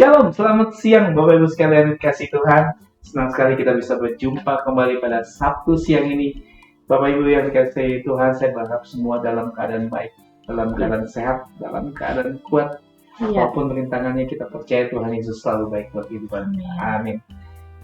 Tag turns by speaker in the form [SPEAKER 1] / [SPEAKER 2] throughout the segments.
[SPEAKER 1] Shalom, selamat siang Bapak Ibu sekalian kasih Tuhan. Senang sekali kita bisa berjumpa kembali pada Sabtu siang ini. Bapak Ibu yang dikasihi Tuhan, saya berharap semua dalam keadaan baik, dalam keadaan sehat, dalam keadaan kuat. Apapun rintangannya, kita percaya Tuhan Yesus selalu baik buat kehidupan. Amin.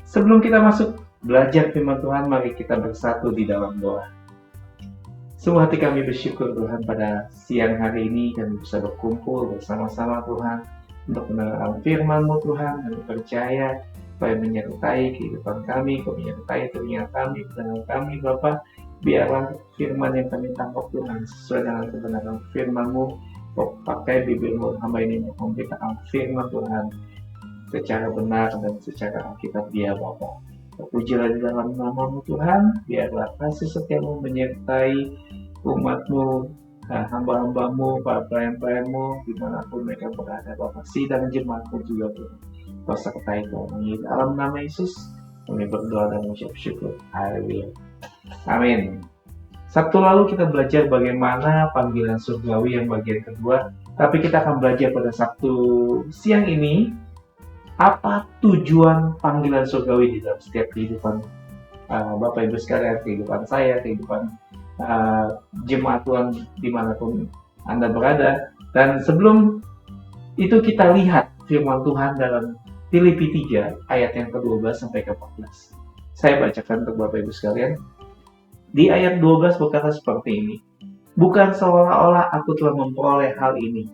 [SPEAKER 1] Sebelum kita masuk belajar firman Tuhan, mari kita bersatu di dalam doa. Sungguh hati kami bersyukur Tuhan pada siang hari ini kami bisa berkumpul bersama-sama Tuhan untuk mendengarkan firman-Mu Tuhan. Kami percaya supaya menyertai kehidupan kami, Kau menyertai telinga kami, pendengar kami Bapa. Biarlah firman yang kami tangkap Tuhan sesuai dengan kebenaran firman-Mu. Kau pakai bibir-Mu hamba ini untuk memberitakan firman Tuhan secara benar dan secara alkitab dia Bapa. Terpujilah di dalam nama-Mu Tuhan. Biarlah kasih setia-Mu menyertai umat-Mu, hamba-hambamu, para pelayan-pelayanmu, dimanapun mereka berada, Bapak. Sidang jemaatmu juga Tuhan. Kau sertai kami. Dalam nama Yesus, kami berdoa dan mengucap syukur. Haleluya. Amin. Sabtu lalu kita belajar bagaimana panggilan surgawi yang bagian kedua. Tapi kita akan belajar pada Sabtu siang ini, apa tujuan panggilan surgawi di dalam setiap kehidupan Bapak Ibu sekalian, kehidupan saya, kehidupan jemaat Tuhan dimanapun Anda berada. Dan sebelum itu kita lihat firman Tuhan dalam Filipi 3 ayat yang ke-12 sampai ke-14. Saya bacakan untuk Bapak Ibu sekalian. Di ayat 12 berkata seperti ini. Bukan seolah-olah aku telah memperoleh hal ini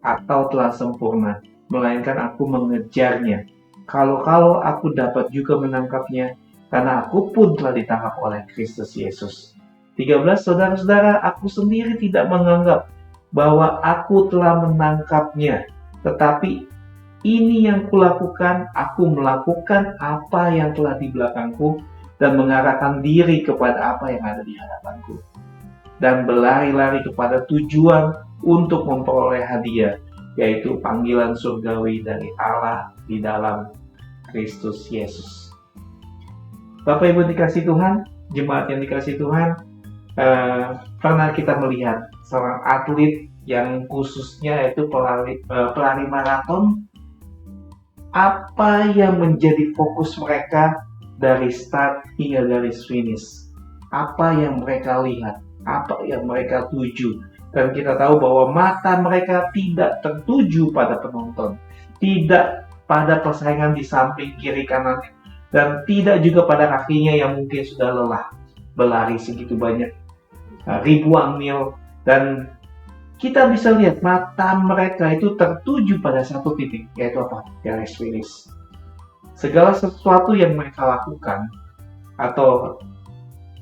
[SPEAKER 1] atau telah sempurna, melainkan aku mengejarnya. Kalau aku dapat juga menangkapnya, karena aku pun telah ditangkap oleh Kristus Yesus. 13, saudara-saudara, aku sendiri tidak menganggap bahwa aku telah menangkapnya. Tetapi ini yang kulakukan, aku melakukan apa yang telah di belakangku dan mengarahkan diri kepada apa yang ada di hadapanku. Dan berlari-lari kepada tujuan untuk memperoleh hadiah, yaitu panggilan surgawi dari Allah di dalam Kristus Yesus. Bapak Ibu dikasih Tuhan, jemaat yang dikasih Tuhan, pernah kita melihat seorang atlet yang khususnya itu pelari maraton. Apa yang menjadi fokus mereka dari start hingga garis finish? Apa yang mereka lihat? Apa yang mereka tuju? Dan kita tahu bahwa mata mereka tidak tertuju pada penonton, tidak pada persaingan di samping kiri kanan, dan tidak juga pada kakinya yang mungkin sudah lelah berlari segitu banyak ribuan mil. Dan kita bisa lihat mata mereka itu tertuju pada satu titik, yaitu apa? Garis finish. Segala sesuatu yang mereka lakukan atau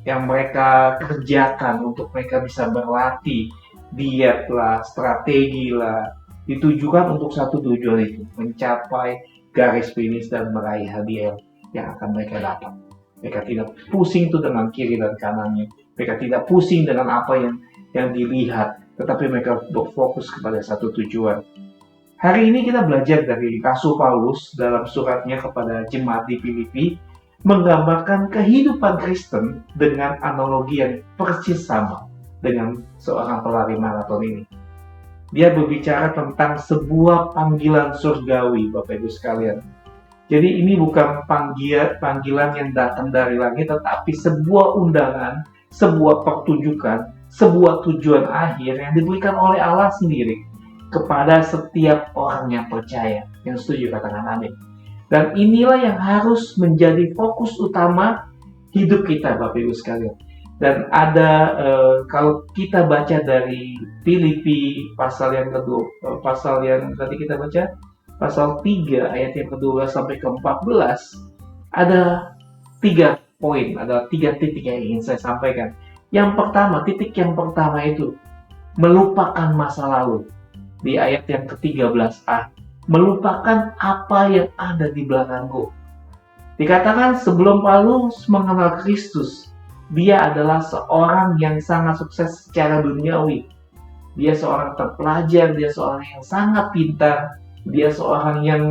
[SPEAKER 1] yang mereka kerjakan untuk mereka bisa berlatih, diet lah, strategi lah, ditujukan untuk satu tujuan itu, mencapai garis finish dan meraih hadiah yang akan mereka dapat. Mereka tidak pusing itu dengan kiri dan kanannya. Mereka tidak pusing dengan apa yang dilihat, tetapi mereka berfokus kepada satu tujuan. Hari ini kita belajar dari Rasul Paulus dalam suratnya kepada jemaat di Filipi, menggambarkan kehidupan Kristen dengan analogi yang persis sama dengan seorang pelari maraton ini. Dia berbicara tentang sebuah panggilan surgawi, Bapak Ibu sekalian. Jadi ini bukan panggilan yang datang dari langit, tetapi sebuah undangan, sebuah pertunjukan, sebuah tujuan akhir yang diberikan oleh Allah sendiri kepada setiap orang yang percaya. Yang setuju katakan amin. Dan inilah yang harus menjadi fokus utama hidup kita, Bapak Ibu sekalian. Dan ada kalau kita baca dari Filipi pasal yang kedua, pasal yang tadi kita baca, pasal 3 ayat yang ke-12 sampai ke-14, ada 3 poin, ada 3 titik yang ingin saya sampaikan. Yang pertama, titik yang pertama itu melupakan masa lalu. Di ayat yang ke-13a, melupakan apa yang ada di belakangku. Dikatakan sebelum Paulus mengenal Kristus, dia adalah seorang yang sangat sukses secara duniawi. Dia seorang terpelajar, dia seorang yang sangat pintar, dia seorang yang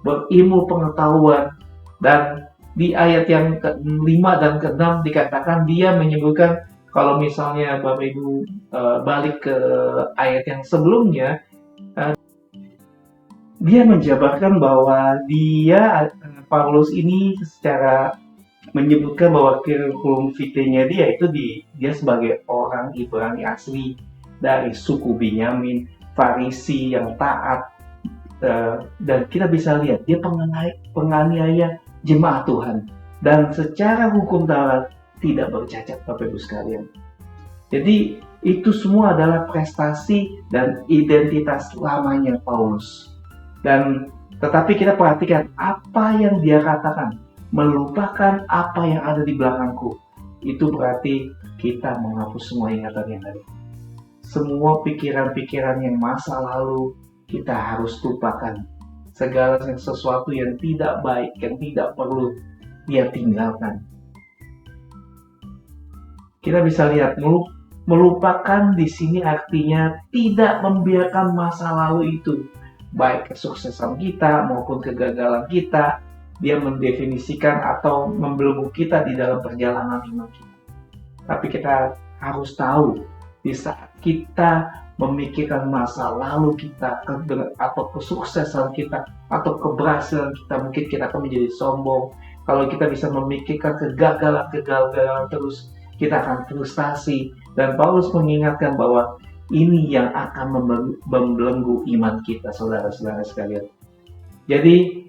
[SPEAKER 1] berilmu pengetahuan. Dan di ayat yang ke-5 dan ke-6 dikatakan dia menyebutkan, kalau misalnya Bapak Ibu balik ke ayat yang sebelumnya, dia menjabarkan bahwa Paulus ini secara menyebutkan bahwa kurikulum vitae-nya dia sebagai orang Ibrani asli dari suku Benyamin, Farisi yang taat, dan kita bisa lihat dia penganiaya jemaat Tuhan, dan secara hukum Taurat tidak bercacat, Bapak Ibu sekalian. Jadi itu semua adalah prestasi dan identitas lamanya Paulus. Dan tetapi kita perhatikan apa yang dia katakan, melupakan apa yang ada di belakangku. Itu berarti kita menghapus semua ingatan yang ada. Semua pikiran-pikiran yang masa lalu kita harus lupakan. Segala sesuatu yang tidak baik, yang tidak perlu, dia tinggalkan. Kita bisa lihat, melupakan di sini artinya tidak membiarkan masa lalu itu, baik kesuksesan kita maupun kegagalan kita, dia mendefinisikan atau membelenggu kita di dalam perjalanan iman kita. Tapi kita harus tahu, di saat kita memikirkan masa lalu kita, atau kesuksesan kita, atau keberhasilan kita, mungkin kita akan menjadi sombong. Kalau kita bisa memikirkan kegagalan terus, kita akan frustasi. Dan Paulus mengingatkan bahwa ini yang akan membelenggu iman kita, saudara-saudara sekalian. Jadi,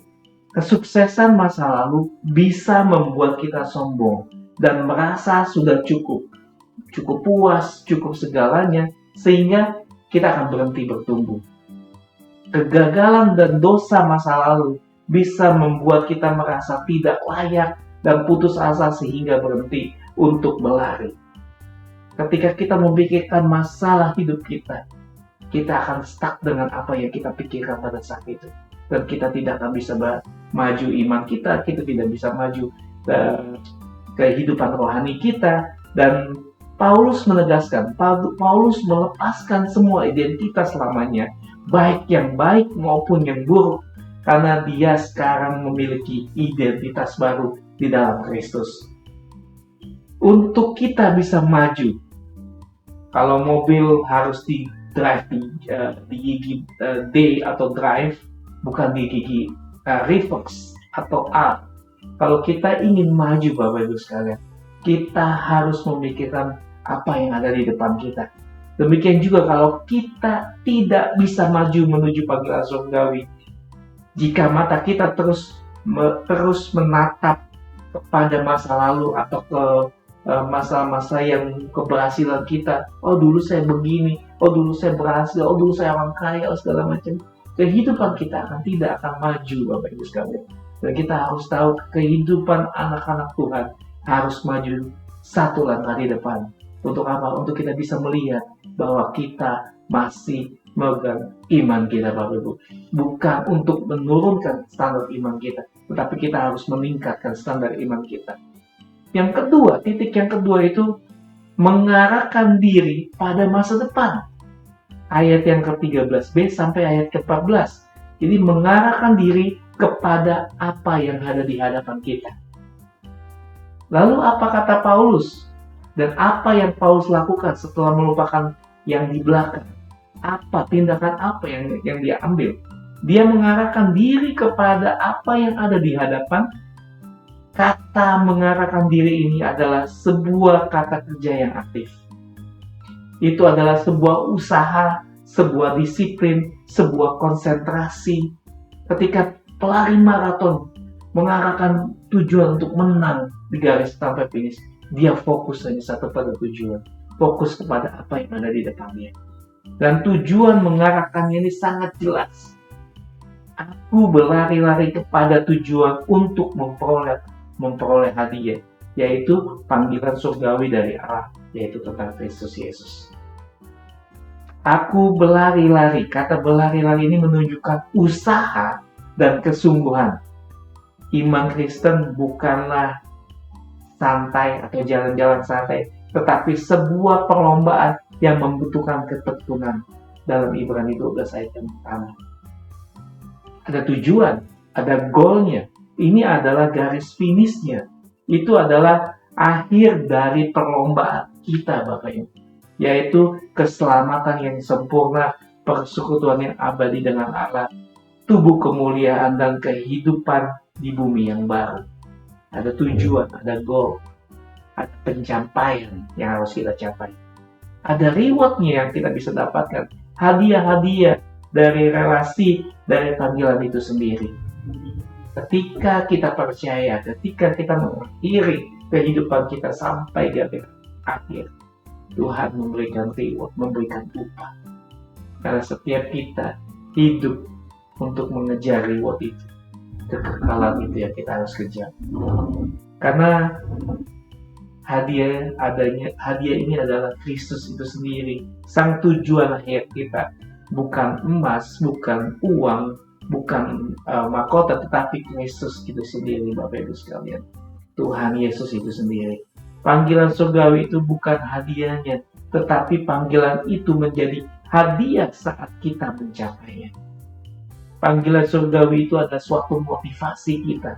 [SPEAKER 1] kesuksesan masa lalu bisa membuat kita sombong dan merasa sudah cukup puas, cukup segalanya, sehingga kita akan berhenti bertumbuh. Kegagalan dan dosa masa lalu bisa membuat kita merasa tidak layak dan putus asa sehingga berhenti untuk berlari. Ketika kita memikirkan masalah hidup kita akan stuck dengan apa yang kita pikirkan pada saat itu. Dan kita tidak akan bisa maju iman kita tidak bisa maju kehidupan rohani kita. Dan Paulus menegaskan, Paulus melepaskan semua identitas lamanya, baik yang baik maupun yang buruk, karena dia sekarang memiliki identitas baru di dalam Kristus. Untuk kita bisa maju, kalau mobil harus di drive di gigi D atau drive, bukan di gigi reverse atau R. Kalau kita ingin maju, Bapak Ibu sekalian, kita harus memikirkan apa yang ada di depan kita. Demikian juga kalau kita tidak bisa maju menuju panggilan surgawi, jika mata kita terus menatap kepada masa lalu atau ke masa-masa yang keberhasilan kita, oh dulu saya begini, oh dulu saya berhasil, oh dulu saya orang kaya, segala macam, kehidupan kita tidak akan maju, Bapak Ibu sekalian. Dan kita harus tahu, kehidupan anak-anak Tuhan harus maju satu langkah di depan. Untuk apa? Untuk kita bisa melihat bahwa kita masih memegang iman kita, Bapak Ibu. Bukan untuk menurunkan standar iman kita, tetapi kita harus meningkatkan standar iman kita. Yang kedua, titik yang kedua itu mengarahkan diri pada masa depan. Ayat yang ke-13b sampai ayat ke-14. Jadi mengarahkan diri kepada apa yang ada di hadapan kita. Lalu apa kata Paulus? Dan apa yang Paulus lakukan setelah melupakan yang di belakang? Tindakan apa yang dia ambil? Dia mengarahkan diri kepada apa yang ada di hadapan. Kata mengarahkan diri ini adalah sebuah kata kerja yang aktif. Itu adalah sebuah usaha, sebuah disiplin, sebuah konsentrasi. Ketika pelari maraton mengarahkan tujuan untuk menang di garis sampai finish, dia fokus hanya satu pada tujuan, fokus kepada apa yang ada di depannya. Dan tujuan mengarahkannya ini sangat jelas. Aku berlari-lari kepada tujuan untuk memperoleh hadiah, yaitu panggilan surgawi dari Allah, yaitu tentang Kristus Yesus. Aku berlari-lari, kata berlari-lari ini menunjukkan usaha dan kesungguhan. Iman Kristen bukanlah santai atau jalan-jalan santai, tetapi sebuah perlombaan yang membutuhkan ketekunan. Dalam Ibrani 12 ayat yang pertama. Ada tujuan, ada goalnya. Ini adalah garis finishnya. Itu adalah akhir dari perlombaan kita, Bapak Ibu. Yaitu keselamatan yang sempurna, persekutuan yang abadi dengan Allah, tubuh kemuliaan dan kehidupan di bumi yang baru. Ada tujuan, ada goal, ada pencapaian yang harus kita capai. Ada rewardnya yang kita bisa dapatkan, hadiah-hadiah dari relasi, dari panggilan itu sendiri. Ketika kita percaya, ketika kita mengakhiri kehidupan kita sampai garis akhir, Tuhan memberikan reward, memberikan upah. Karena setiap kita hidup untuk mengejar reward itu, kekekalan itu yang kita harus kejar. Karena hadiah ini adalah Kristus itu sendiri, sang tujuan akhir kita, bukan emas, bukan uang, bukan mahkota, tetapi Kristus itu sendiri, Bapak Ibu sekalian. Tuhan Yesus itu sendiri. Panggilan surgawi itu bukan hadiahnya, tetapi panggilan itu menjadi hadiah saat kita mencapainya. Panggilan surgawi itu adalah suatu motivasi kita.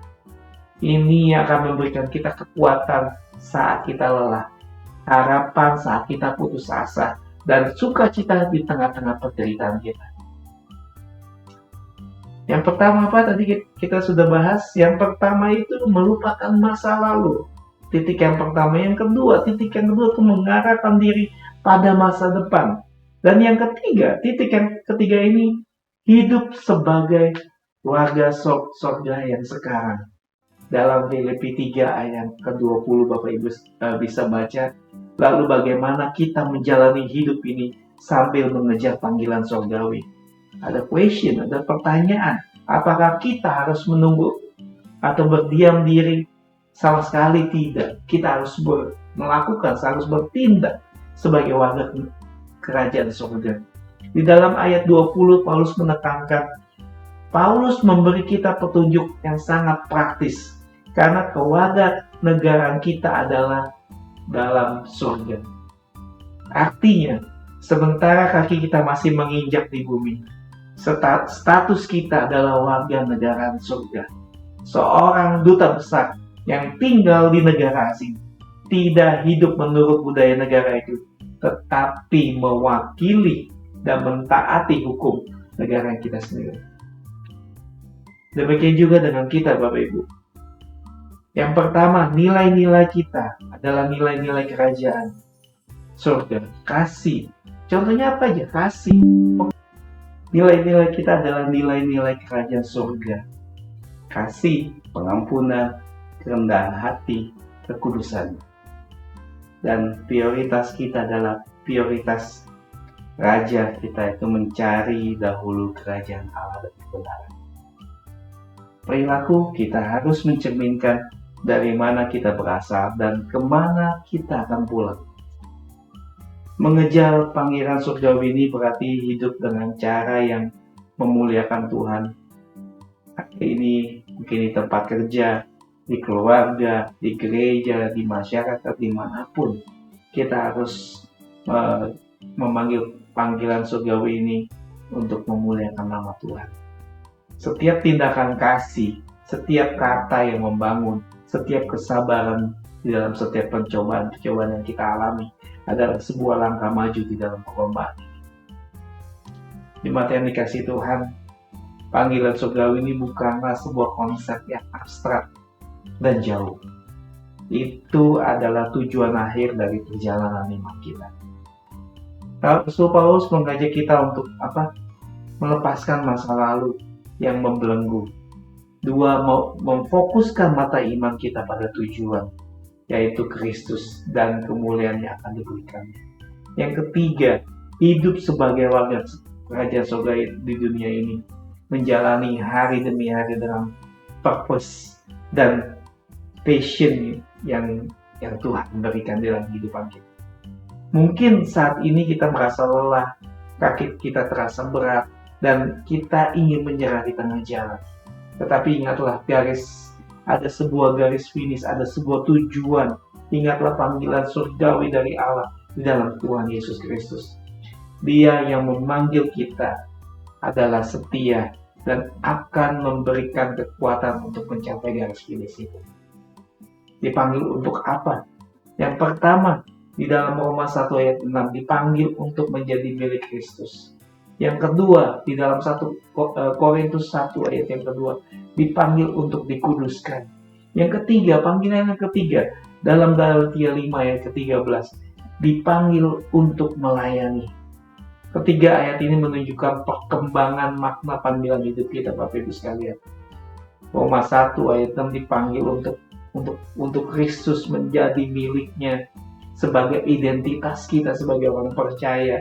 [SPEAKER 1] Ini akan memberikan kita kekuatan saat kita lelah, harapan saat kita putus asa, dan sukacita di tengah-tengah penderitaan kita. Yang pertama apa tadi kita sudah bahas? Yang pertama itu melupakan masa lalu. Titik yang pertama. Yang kedua itu mengarahkan diri pada masa depan. Dan yang ketiga, titik yang ketiga ini, hidup sebagai warga surga yang sekarang. Dalam Filipi 3 ayat ke-20 Bapak Ibu bisa baca. Lalu bagaimana kita menjalani hidup ini sambil mengejar panggilan surgawi. Ada question, ada pertanyaan. Apakah kita harus menunggu atau berdiam diri? Sama sekali tidak. Kita harus harus bertindak sebagai warga kerajaan surga. Di dalam ayat 20 Paulus menekankan, Paulus memberi kita petunjuk yang sangat praktis. Karena kewarganegaraan kita adalah dalam surga. Artinya, sementara kaki kita masih menginjak di bumi, status kita adalah warga negara surga. Seorang duta besar yang tinggal di negara asing, tidak hidup menurut budaya negara itu, tetapi mewakili dan mentaati hukum negara kita sendiri. Demikian juga dengan kita, Bapak Ibu. Yang pertama, nilai-nilai kita adalah nilai-nilai kerajaan surga, kasih. Contohnya apa aja? Kasih. Nilai-nilai kita adalah nilai-nilai kerajaan surga. Kasih, pengampunan, kerendahan hati, kekudusan. Dan prioritas kita adalah prioritas raja kita, itu mencari dahulu kerajaan Allah dan kebenaran. Perilaku kita harus mencerminkan dari mana kita berasal dan kemana kita akan pulang. Mengejar panggilan surgawi ini berarti hidup dengan cara yang memuliakan Tuhan. Ini mungkin di tempat kerja, di keluarga, di gereja, di masyarakat, dimanapun. Kita harus memanggil panggilan surgawi ini untuk memuliakan nama Tuhan. Setiap tindakan kasih, setiap kata yang membangun, setiap kesabaran di dalam setiap pencobaan yang kita alami adalah sebuah langkah maju di dalam perlombaan ini. Jemaat yang dikasihi Tuhan, panggilan surgawi ini bukanlah sebuah konsep yang abstrak dan jauh. Itu adalah tujuan akhir dari perjalanan iman kita. Rasul Paulus mengajak kita untuk melepaskan masa lalu yang membelenggu. Dua, memfokuskan mata iman kita pada tujuan, yaitu Kristus dan kemuliaan yang akan diberikan. Yang ketiga, hidup sebagai warga kerajaan surga di dunia ini, menjalani hari demi hari dengan purpose dan passion yang Tuhan berikan dalam kehidupan kita. Mungkin saat ini kita merasa lelah, kaki kita terasa berat, dan kita ingin menyerah di tengah jalan. Tetapi ingatlah, ada sebuah garis finish, ada sebuah tujuan. Ingatlah panggilan surgawi dari Allah di dalam Tuhan Yesus Kristus. Dia yang memanggil kita adalah setia dan akan memberikan kekuatan untuk mencapai garis finish itu. Dipanggil untuk apa? Yang pertama, di dalam Roma 1 ayat 6, dipanggil untuk menjadi milik Kristus. Yang kedua, di dalam 1 Korintus 1 ayat yang kedua, dipanggil untuk dikuduskan. Yang ketiga, panggilan yang ketiga, dalam Galatia 5 ayat ke-13, dipanggil untuk melayani. Ketiga ayat ini menunjukkan perkembangan makna panggilan hidup kita, Bapak Ibu sekalian. Roma 1 ayat 6 dipanggil untuk Kristus menjadi miliknya sebagai identitas kita sebagai orang percaya.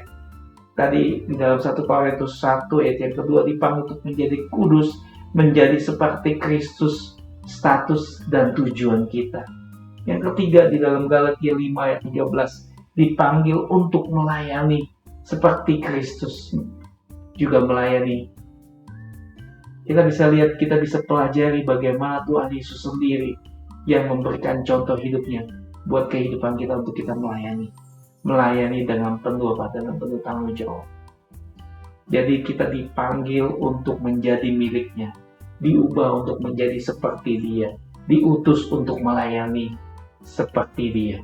[SPEAKER 1] Tadi di dalam 1 Korintus 1 ayat yang kedua dipanggil untuk menjadi kudus, menjadi seperti Kristus, status dan tujuan kita. Yang ketiga di dalam Galatia 5 ayat 13 dipanggil untuk melayani seperti Kristus juga melayani. Kita bisa lihat, kita bisa pelajari bagaimana Tuhan Yesus sendiri yang memberikan contoh hidupnya buat kehidupan kita untuk kita melayani dengan penuh dan penuh tanggung jawab. Jadi kita dipanggil untuk menjadi miliknya, diubah untuk menjadi seperti Dia, diutus untuk melayani seperti Dia.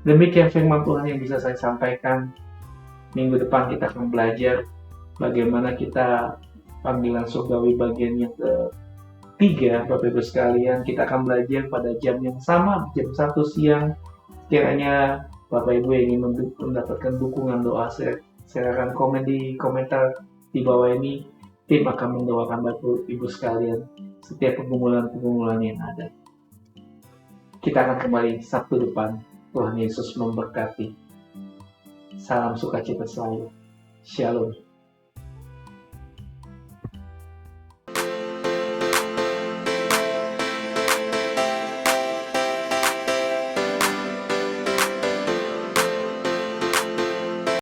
[SPEAKER 1] Demikian firman Tuhan yang bisa saya sampaikan. Minggu depan kita akan belajar bagaimana kita panggilan surgawi bagian yang ketiga, Bapak Ibu sekalian. Kita akan belajar pada jam yang sama, jam 1 siang. Kiranya Bapak Ibu yang ingin mendapatkan dukungan doa, silakan komen di komentar di bawah ini. Tim akan mendoakan Bapak Ibu sekalian setiap pergumulan-pergumulan yang ada. Kita akan kembali Sabtu depan. Tuhan Yesus memberkati. Salam sukacita selalu. Shalom.